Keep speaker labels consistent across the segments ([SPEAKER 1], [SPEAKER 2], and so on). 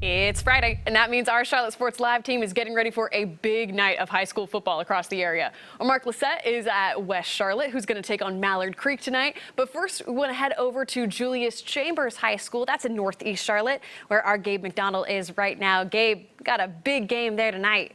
[SPEAKER 1] It's Friday, and that means our Charlotte Sports Live team is getting ready for a big night of high school football across the area. Our Mark Lissette is at West Charlotte, who's going to take on Mallard Creek tonight. But first, we want to head over to Julius Chambers High School. That's in Northeast Charlotte, where our Gabe McDonald is right now. Gabe, got a big game there tonight.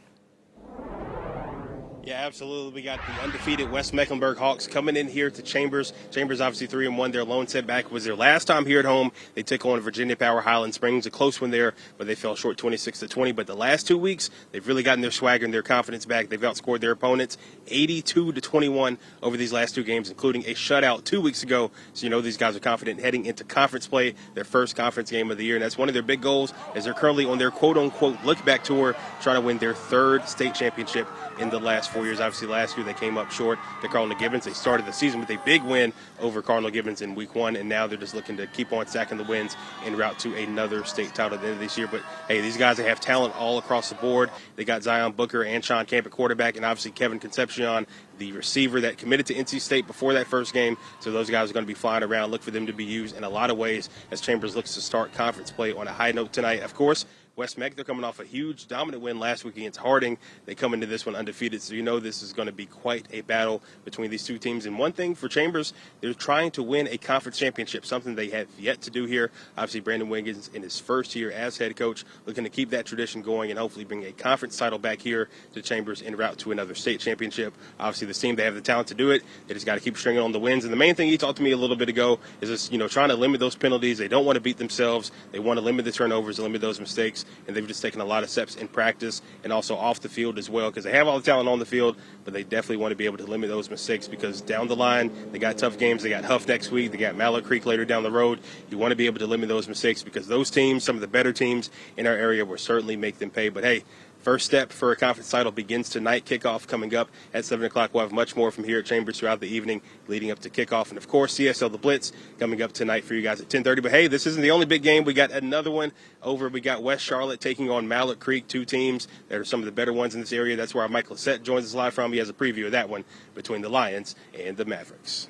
[SPEAKER 2] Yeah, absolutely. We got the undefeated West Mecklenburg Hawks coming in here to Chambers. Chambers obviously 3-1. Their lone setback was their last time here at home. They took on Virginia Power Highland Springs, a close one there, but they fell short 26-20. But the last 2 weeks, they've really gotten their swagger and their confidence back. They've outscored their opponents 82-21 over these last two games, including a shutout 2 weeks ago. So you know these guys are confident heading into conference play, their first conference game of the year. And that's one of their big goals, as they're currently on their quote-unquote look-back tour, trying to win their third state championship in the last 4 years. Obviously, last year they came up short to Cardinal Gibbons. They started the season with a big win over Cardinal Gibbons in week 1, and now they're just looking to keep on stacking the wins en route to another state title at the end of this year. But, hey, these guys, they have talent all across the board. They got Zion Booker and Sean Camp at quarterback, and obviously Kevin Concepcion, the receiver that committed to NC State before that first game. So those guys are going to be flying around. Look for them to be used in a lot of ways as Chambers looks to start conference play on a high note tonight. Of course, West Meck, they're coming off a huge dominant win last week against Harding. They come into this one undefeated, so you know this is going to be quite a battle between these two teams. And one thing for Chambers, they're trying to win a conference championship, something they have yet to do here. Obviously, Brandon Wiggins in his first year as head coach, looking to keep that tradition going and hopefully bring a conference title back here to Chambers en route to another state championship. Obviously, this team, they have the talent to do it. They just got to keep stringing on the wins. And the main thing he talked to me a little bit ago is just, trying to limit those penalties. They don't want to beat themselves. They want to limit the turnovers, limit those mistakes, and they've just taken a lot of steps in practice and also off the field as well, because they have all the talent on the field, but they definitely want to be able to limit those mistakes, because down the line they got tough games. They got Huff next week. They got Mallard Creek later down the road. You want to be able to limit those mistakes, because those teams, some of the better teams in our area, will certainly make them pay. But hey, first step for a conference title begins tonight. Kickoff coming up at 7 o'clock. We'll have much more from here at Chambers throughout the evening leading up to kickoff. And, of course, CSL The Blitz coming up tonight for you guys at 10:30. But, hey, this isn't the only big game. We got another one over. We got West Charlotte taking on Mallard Creek, two teams that are some of the better ones in this area. That's where our Mike Lissette joins us live from. He has a preview of that one between the Lions and the Mavericks.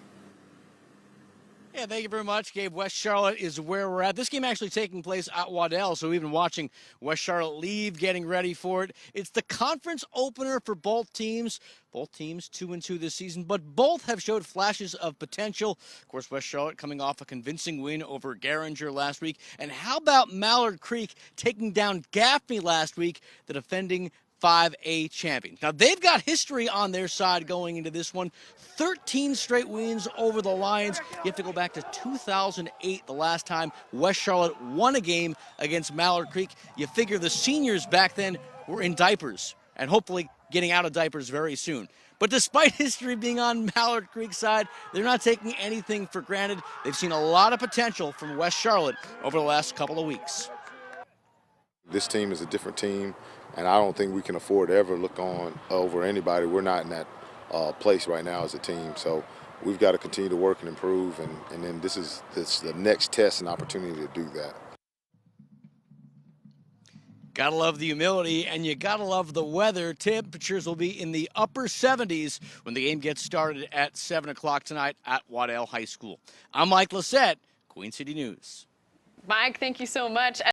[SPEAKER 3] Yeah, thank you very much, Gabe. West Charlotte is where we're at. This game actually taking place at Waddell, so we've been watching West Charlotte leave, getting ready for it. It's the conference opener for both teams. Both teams 2-2 this season, but both have showed flashes of potential. Of course, West Charlotte coming off a convincing win over Garinger last week. And how about Mallard Creek taking down Gaffney last week, the defending 5A champion. Now, they've got history on their side going into this one. 13 straight wins over the Lions. You have to go back to 2008, the last time West Charlotte won a game against Mallard Creek. You figure the seniors back then were in diapers and hopefully getting out of diapers very soon. But despite history being on Mallard Creek's side, they're not taking anything for granted. They've seen a lot of potential from West Charlotte over the last couple of weeks.
[SPEAKER 4] This team is a different team, and I don't think we can afford to ever look on over anybody. We're not in that place right now as a team, so we've got to continue to work and improve, and then this is the next test and opportunity to do that.
[SPEAKER 3] Gotta love the humility, and you gotta love the weather. Temperatures will be in the upper 70s when the game gets started at 7 o'clock tonight at Waddell High School. I'm Mike Lissette, Queen City News.
[SPEAKER 1] Mike, thank you so much.